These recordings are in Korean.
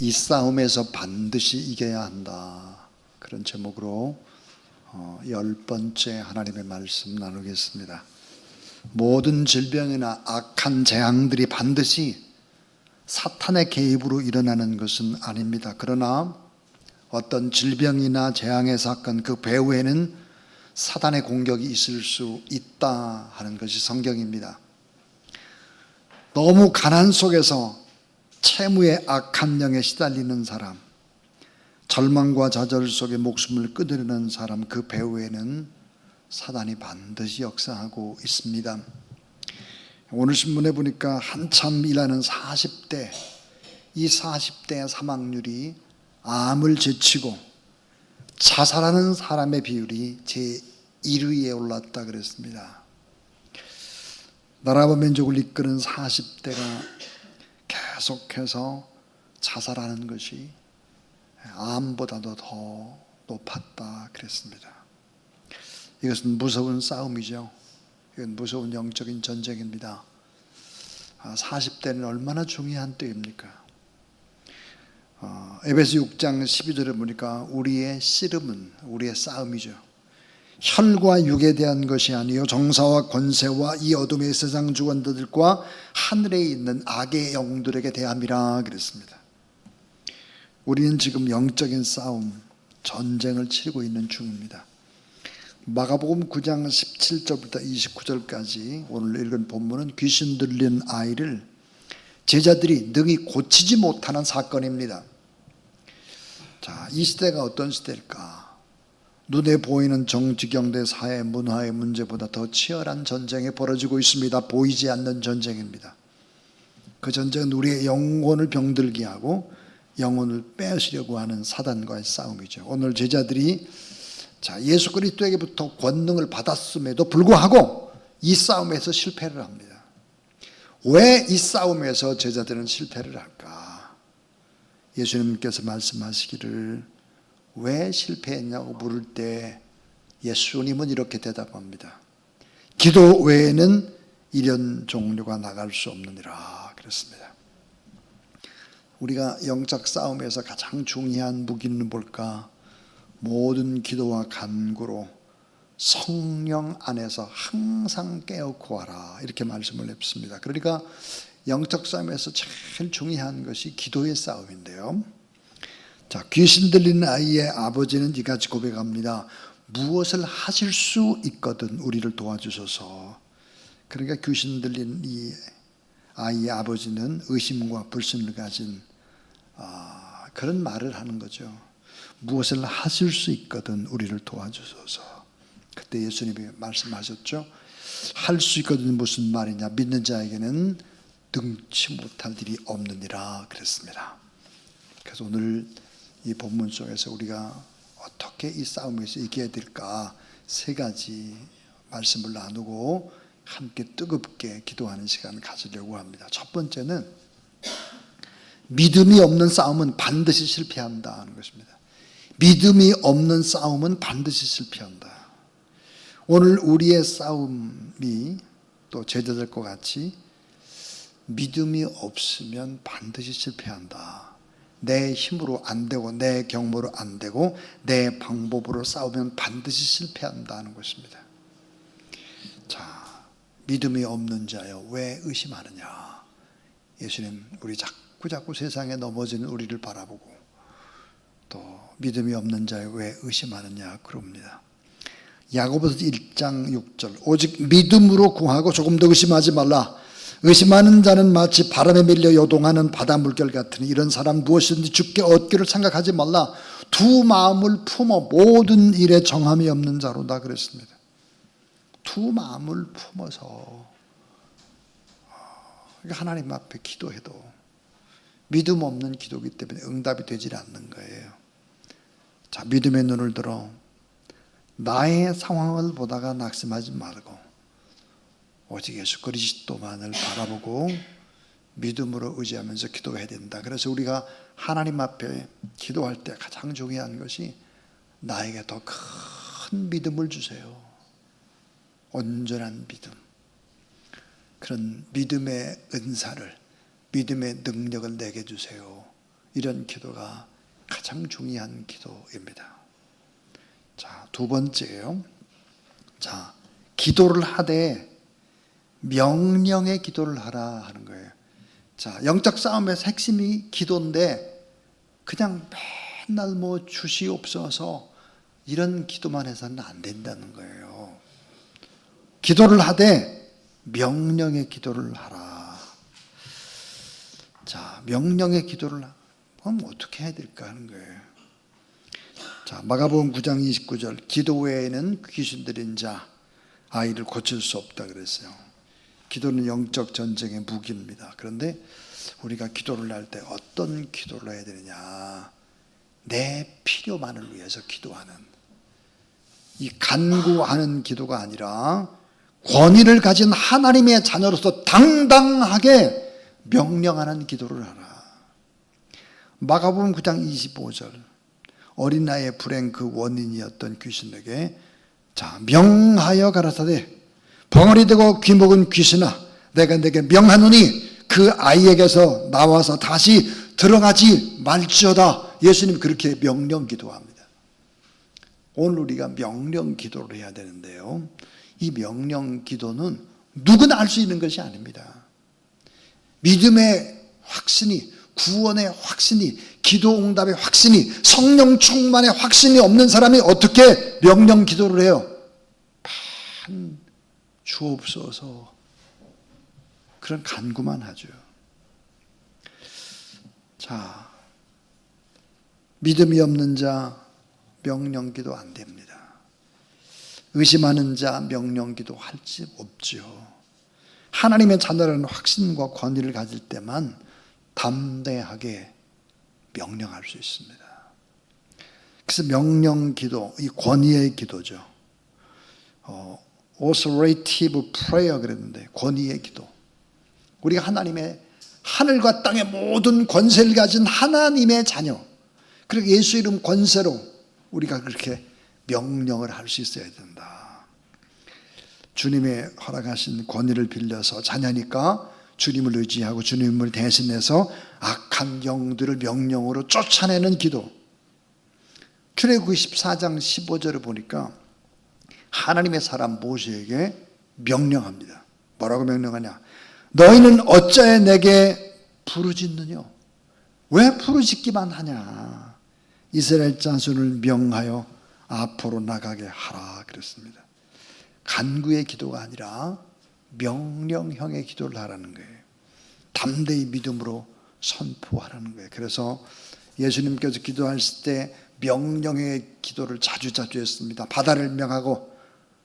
이 싸움에서 반드시 이겨야 한다. 그런 제목으로 10번째 하나님의 말씀 나누겠습니다. 모든 질병이나 악한 재앙들이 반드시 사탄의 개입으로 일어나는 것은 아닙니다. 그러나 어떤 질병이나 재앙의 사건 그 배후에는 사탄의 공격이 있을 수 있다 하는 것이 성경입니다. 너무 가난 속에서 채무의 악한 영에 시달리는 사람, 절망과 좌절 속에 목숨을 끊으려는 사람, 그 배후에는 사단이 반드시 역사하고 있습니다. 오늘 신문에 보니까 한참 일하는 40대, 이 40대의 사망률이 암을 제치고 자살하는 사람의 비율이 제1위에 올랐다 그랬습니다. 나라와 민족을 이끄는 40대가 계속해서 자살하는 것이 암보다도 더 높았다 그랬습니다. 이것은 무서운 싸움이죠. 이건 무서운 영적인 전쟁입니다. 40대는 얼마나 중요한 때입니까? 에베소 6장 12절에 보니까 우리의 씨름은 우리의 싸움이죠. 혈과 육에 대한 것이 아니요 정사와 권세와 이 어둠의 세상 주권자들과 하늘에 있는 악의 영들에게 대함이라 그랬습니다. 우리는 지금 영적인 싸움, 전쟁을 치르고 있는 중입니다. 마가복음 9장 17절부터 29절까지 오늘 읽은 본문은 귀신 들린 아이를 제자들이 능히 고치지 못하는 사건입니다. 자, 이 시대가 어떤 시대일까? 눈에 보이는 정치, 경제, 사회, 문화의 문제보다 더 치열한 전쟁이 벌어지고 있습니다. 보이지 않는 전쟁입니다. 그 전쟁은 우리의 영혼을 병들게 하고 영혼을 빼앗으려고 하는 사단과의 싸움이죠. 오늘 제자들이 예수 그리스도에게부터 권능을 받았음에도 불구하고 이 싸움에서 실패를 합니다. 왜 이 싸움에서 제자들은 실패를 할까? 예수님께서 말씀하시기를 왜 실패했냐고 물을 때 예수님은 이렇게 대답합니다. 기도 외에는 이런 종류가 나갈 수 없느니라 그랬습니다. 우리가 영적 싸움에서 가장 중요한 무기는 뭘까? 모든 기도와 간구로 성령 안에서 항상 깨어코 하라 이렇게 말씀을 했습니다. 그러니까 영적 싸움에서 제일 중요한 것이 기도의 싸움인데요. 자, 귀신 들린 아이의 아버지는 이같이 고백합니다. 무엇을 하실 수 있거든 우리를 도와주소서. 그러니까 귀신 들린 이 아이의 아버지는 의심과 불신을 가진 그런 말을 하는 거죠. 무엇을 하실 수 있거든 우리를 도와주소서. 그때 예수님이 말씀하셨죠. 할 수 있거든 무슨 말이냐? 믿는 자에게는 능치 못할 일이 없느니라 그랬습니다. 그래서 오늘 이 본문 속에서 우리가 어떻게 이 싸움에서 이겨야 될까 세 가지 말씀을 나누고 함께 뜨겁게 기도하는 시간을 가지려고 합니다. 첫 번째는 믿음이 없는 싸움은 반드시 실패한다는 것입니다. 믿음이 없는 싸움은 반드시 실패한다. 오늘 우리의 싸움이 또 제자들과 같이 믿음이 없으면 반드시 실패한다. 내 힘으로 안 되고 내 경모로 안 되고 내 방법으로 싸우면 반드시 실패한다는 것입니다. 자, 믿음이 없는 자여 왜 의심하느냐? 예수님 우리 자꾸 세상에 넘어지는 우리를 바라보고 또 믿음이 없는 자여 왜 의심하느냐 그럽니다. 야고보서 1장 6절 오직 믿음으로 구하고 조금 더 의심하지 말라. 의심하는 자는 마치 바람에 밀려 요동하는 바다 물결 같으니 이런 사람 무엇이든지 주께 얻기를 생각하지 말라. 두 마음을 품어 모든 일에 정함이 없는 자로다 그랬습니다. 두 마음을 품어서 하나님 앞에 기도해도 믿음 없는 기도이기 때문에 응답이 되질 않는 거예요. 자, 믿음의 눈을 들어 나의 상황을 보다가 낙심하지 말고 오직 예수 그리스도만을 바라보고 믿음으로 의지하면서 기도해야 된다. 그래서 우리가 하나님 앞에 기도할 때 가장 중요한 것이 나에게 더 큰 믿음을 주세요. 온전한 믿음. 그런 믿음의 은사를, 믿음의 능력을 내게 주세요. 이런 기도가 가장 중요한 기도입니다. 자, 두 번째요. 자, 기도를 하되 명령의 기도를 하라 하는 거예요. 자, 영적 싸움의 핵심이 기도인데 그냥 맨날 뭐 주시옵소서 이런 기도만 해서는 안 된다는 거예요. 기도를 하되 명령의 기도를 하라. 자, 명령의 기도를 그럼 어떻게 해야 될까 하는 거예요. 자, 마가복음 9장 29절 기도 외에는 귀신 들린 자 아이를 고칠 수 없다 그랬어요. 기도는 영적 전쟁의 무기입니다. 그런데 우리가 기도를 할 때 어떤 기도를 해야 되느냐, 내 필요만을 위해서 기도하는, 이 간구하는 기도가 아니라 권위를 가진 하나님의 자녀로서 당당하게 명령하는 기도를 하라. 마가복음 9장 25절 어린 나이의 불행 그 원인이었던 귀신에게 자, 명하여 가라사대 벙어리 되고 귀먹은 귀신아 내가 내게 명하노니 그 아이에게서 나와서 다시 들어가지 말지어다. 예수님 그렇게 명령 기도합니다. 오늘 우리가 명령 기도를 해야 되는데요, 이 명령 기도는 누구나 할 수 있는 것이 아닙니다. 믿음의 확신이, 구원의 확신이, 기도 응답의 확신이, 성령 충만의 확신이 없는 사람이 어떻게 명령 기도를 해요? 반 주옵소서 그런 간구만 하죠. 자, 믿음이 없는 자 명령 기도 안 됩니다. 의심하는 자 명령 기도 할 수 없죠. 하나님의 자녀라는 확신과 권위를 가질 때만 담대하게 명령할 수 있습니다. 그래서 명령 기도, 이 권위의 기도죠. authoritative prayer 그랬는데 권위의 기도. 우리가 하나님의 하늘과 땅의 모든 권세를 가진 하나님의 자녀, 그리고 예수 이름 권세로 우리가 그렇게 명령을 할 수 있어야 된다. 주님의 허락하신 권위를 빌려서 자녀니까 주님을 의지하고 주님을 대신해서 악한 영들을 명령으로 쫓아내는 기도. 출애굽기 14장 15절을 보니까 하나님의 사람 모세에게 명령합니다. 뭐라고 명령하냐? 너희는 어찌하여 내게 부르짖느냐? 왜 부르짖기만 하냐? 이스라엘 자손을 명하여 앞으로 나가게 하라 그랬습니다. 간구의 기도가 아니라 명령형의 기도를 하라는 거예요. 담대히 믿음으로 선포하라는 거예요. 그래서 예수님께서 기도하실 때 명령의 기도를 자주 했습니다. 바다를 명하고,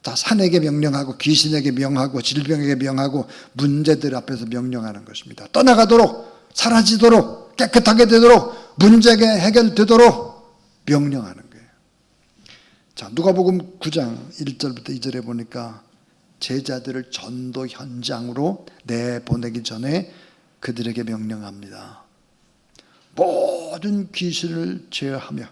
산에게 명령하고, 귀신에게 명하고, 질병에게 명하고, 문제들 앞에서 명령하는 것입니다. 떠나가도록, 사라지도록, 깨끗하게 되도록, 문제가 해결되도록 명령하는 거예요. 자, 누가복음 9장 1절부터 2절에 보니까 제자들을 전도 현장으로 내보내기 전에 그들에게 명령합니다. 모든 귀신을 제어하며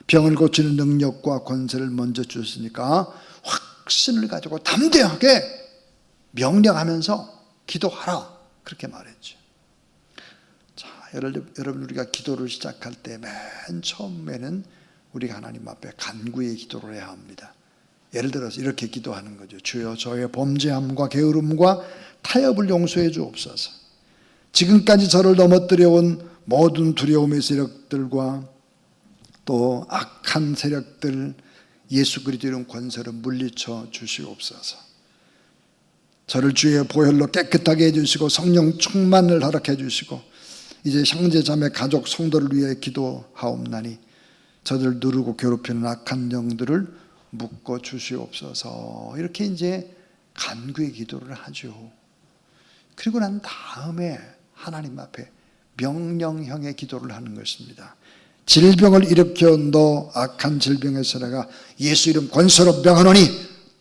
병을 고치는 능력과 권세를 먼저 주셨으니까 확신을 가지고 담대하게 명령하면서 기도하라 그렇게 말했죠. 자, 여러분 우리가 기도를 시작할 때 맨 처음에는 우리가 하나님 앞에 간구의 기도를 해야 합니다. 예를 들어서 이렇게 기도하는 거죠. 주여 저의 범죄함과 게으름과 타협을 용서해 주옵소서. 지금까지 저를 넘어뜨려온 모든 두려움의 세력들과 또 악한 세력들 예수 그리스도 이름 권세로 물리쳐 주시옵소서. 저를 주의 보혈로 깨끗하게 해주시고 성령 충만을 허락해 주시고 이제 형제 자매 가족 성도를 위해 기도하옵나니 저들을 누르고 괴롭히는 악한 영들을 묶어 주시옵소서. 이렇게 이제 간구의 기도를 하죠. 그리고 난 다음에 하나님 앞에 명령형의 기도를 하는 것입니다. 질병을 일으켜 너 악한 질병에서 내가 예수 이름 권세로 명하노니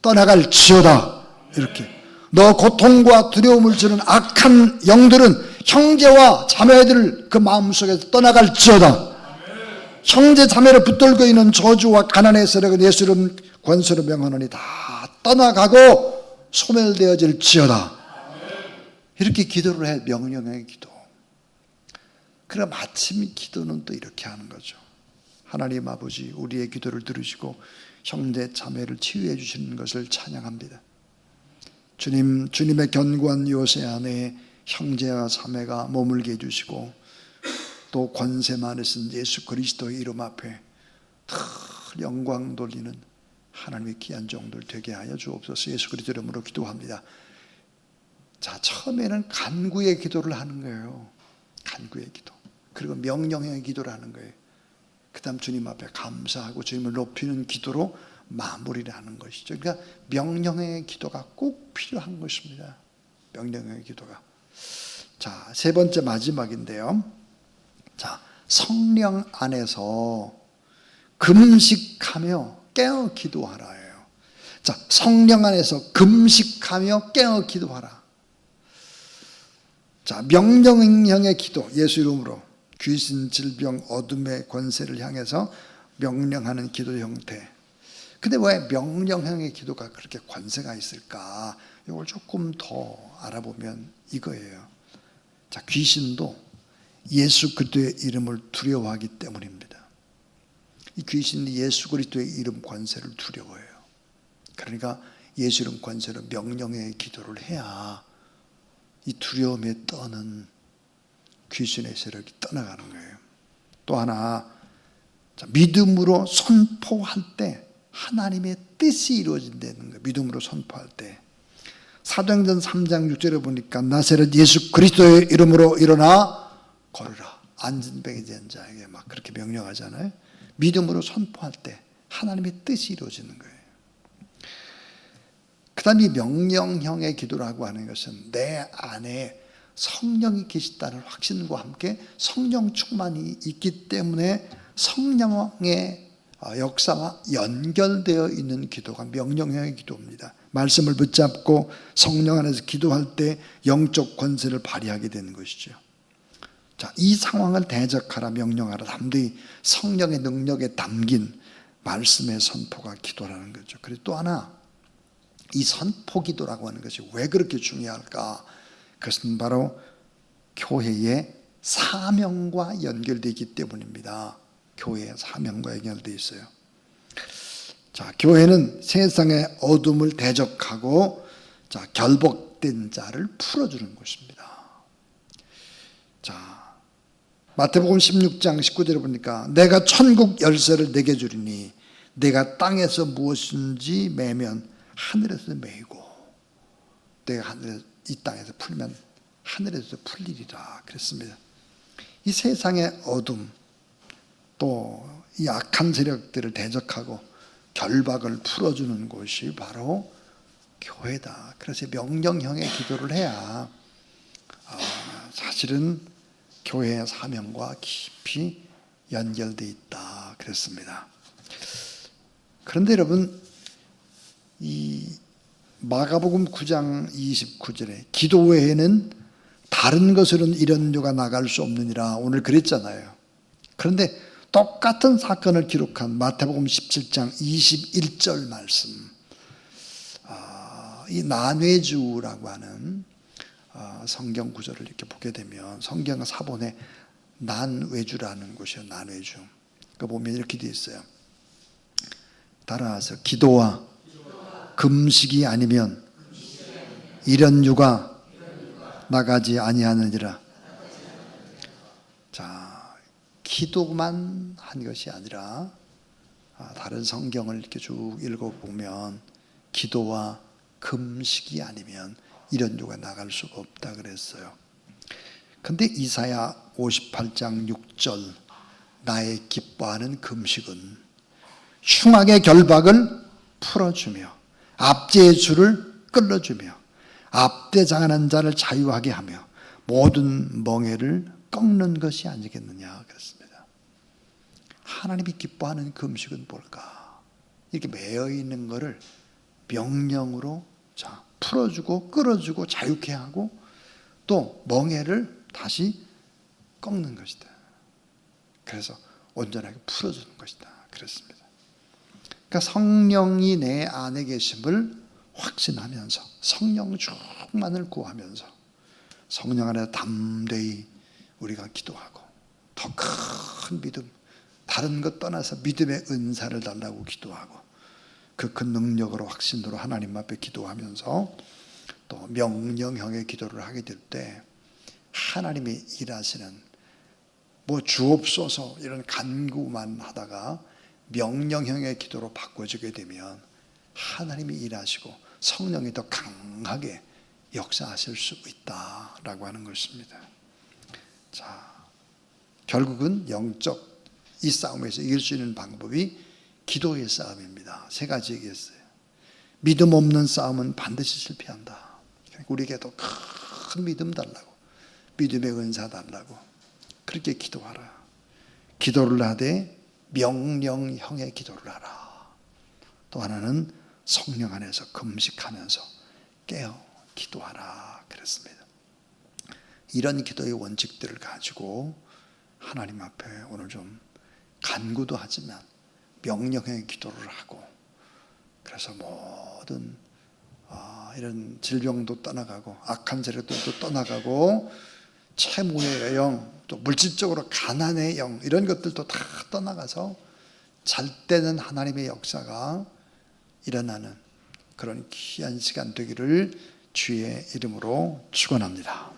떠나갈지어다. 이렇게 너 고통과 두려움을 주는 악한 영들은 형제와 자매들을 그 마음속에서 떠나갈지어다. 형제 자매를 붙들고 있는 저주와 가난의 세력은 예수 이름 권세로 명하노니 다 떠나가고 소멸되어질지어다. 이렇게 기도를 해. 명령의 기도. 그럼 아침 기도는 또 이렇게 하는 거죠. 하나님 아버지, 우리의 기도를 들으시고 형제 자매를 치유해 주시는 것을 찬양합니다. 주님, 주님의 견고한 요새 안에 형제와 자매가 머물게 해주시고 또 권세 많으신 예수 그리스도의 이름 앞에 늘 영광 돌리는 하나님의 귀한 종들 되게 하여 주옵소서. 예수 그리스도 이름으로 기도합니다. 자, 처음에는 간구의 기도를 하는 거예요. 간구의 기도. 그리고 명령의 기도를 하는 거예요. 그 다음 주님 앞에 감사하고 주님을 높이는 기도로 마무리를 하는 것이죠. 그러니까 명령의 기도가 꼭 필요한 것입니다. 명령의 기도가. 자, 세 번째 마지막인데요. 자, 성령 안에서 금식하며 깨어 기도하라예요. 자, 성령 안에서 금식하며 깨어 기도하라. 자, 명령형의 기도, 예수 이름으로 귀신, 질병, 어둠의 권세를 향해서 명령하는 기도 형태. 근데 왜 명령형의 기도가 그렇게 권세가 있을까? 이걸 조금 더 알아보면 이거예요. 자, 귀신도 예수 그리스도의 이름을 두려워하기 때문입니다. 이 귀신이 예수 그리스도의 이름 권세를 두려워해요. 그러니까 예수 이름 권세로 명령의 기도를 해야 이 두려움에 떠는 귀신의 세력이 떠나가는 거예요. 또 하나, 믿음으로 선포할 때 하나님의 뜻이 이루어진다는 거예요. 믿음으로 선포할 때. 사도행전 3장 6절에 보니까 나사렛 예수 그리스도의 이름으로 일어나 걸으라. 안진병이 된 자에게 막 그렇게 명령하잖아요. 믿음으로 선포할 때 하나님의 뜻이 이루어지는 거예요. 그 다음에 명령형의 기도라고 하는 것은 내 안에 성령이 계시다는 확신과 함께 성령 충만이 있기 때문에 성령의 역사와 연결되어 있는 기도가 명령형의 기도입니다. 말씀을 붙잡고 성령 안에서 기도할 때 영적 권세를 발휘하게 되는 것이죠. 자, 이 상황을 대적하라, 명령하라, 담대히 성령의 능력에 담긴 말씀의 선포가 기도라는 거죠. 그리고 또 하나, 이 선포 기도라고 하는 것이 왜 그렇게 중요할까? 그것은 바로 교회의 사명과 연결되기 때문입니다. 교회의 사명과 연결되어 있어요. 자, 교회는 세상의 어둠을 대적하고 자, 결복된 자를 풀어주는 것입니다. 자, 마태복음 16장 19절에 보니까 내가 천국 열쇠를 내게 주리니 내가 땅에서 무엇인지 매면 하늘에서 매이고 내가 이 땅에서 풀면 하늘에서 풀리리라 그랬습니다. 이 세상의 어둠 또 이 악한 세력들을 대적하고 결박을 풀어주는 곳이 바로 교회다. 그래서 명령형의 기도를 해야 사실은 교회의 사명과 깊이 연결되어 있다 그랬습니다. 그런데 여러분, 이 마가복음 9장 29절에 기도 외에는 다른 것으로는 이런 유가 나갈 수 없느니라 오늘 그랬잖아요. 그런데 똑같은 사건을 기록한 마태복음 17장 21절 말씀, 이 난회주라고 하는 성경 구절을 이렇게 보게 되면 성경 사본에 난외주라는 곳이에요. 난외주. 그 보면 이렇게 되어 있어요. 따라서 기도와 금식이 아니면 이런 유가 나가지 아니하느니라. 자, 기도만 한 것이 아니라 다른 성경을 이렇게 쭉 읽어보면 기도와 금식이 아니면 이런 유가 나갈 수가 없다 그랬어요. 근데 이사야 58장 6절 나의 기뻐하는 금식은 흉악의 결박을 풀어주며 압제의 줄을 끌어주며 압대장하는 자를 자유하게 하며 모든 멍에를 꺾는 것이 아니겠느냐 그랬습니다. 하나님이 기뻐하는 금식은 뭘까? 이렇게 매여 있는 것을 명령으로 풀어주고 끌어주고 자유케 하고 또 멍에를 다시 꺾는 것이다. 그래서 온전하게 풀어주는 것이다 그랬습니다. 그러니까 성령이 내 안에 계심을 확신하면서 성령 충만을 구하면서 성령 안에 담대히 우리가 기도하고 더 큰 믿음, 다른 것 떠나서 믿음의 은사를 달라고 기도하고 그 큰 능력으로 확신으로 하나님 앞에 기도하면서 또 명령형의 기도를 하게 될 때 하나님이 일하시는 뭐 주옵소서 이런 간구만 하다가 명령형의 기도로 바꿔주게 되면 하나님이 일하시고 성령이 더 강하게 역사하실 수 있다라고 하는 것입니다. 자, 결국은 영적 이 싸움에서 이길 수 있는 방법이 기도의 싸움입니다. 세 가지 얘기했어요. 믿음 없는 싸움은 반드시 실패한다. 우리에게 더 큰 믿음 달라고, 믿음의 은사 달라고 그렇게 기도하라. 기도를 하되 명령형의 기도를 하라. 또 하나는 성령 안에서 금식하면서 깨어 기도하라 그랬습니다. 이런 기도의 원칙들을 가지고 하나님 앞에 오늘 좀 간구도 하지만 명령형의 기도를 하고, 그래서 모든 이런 질병도 떠나가고 악한 세력들도 떠나가고 채무의 영, 또 물질적으로 가난의 영, 이런 것들도 다 떠나가서 잘 때는 하나님의 역사가 일어나는 그런 귀한 시간 되기를 주의 이름으로 축원합니다.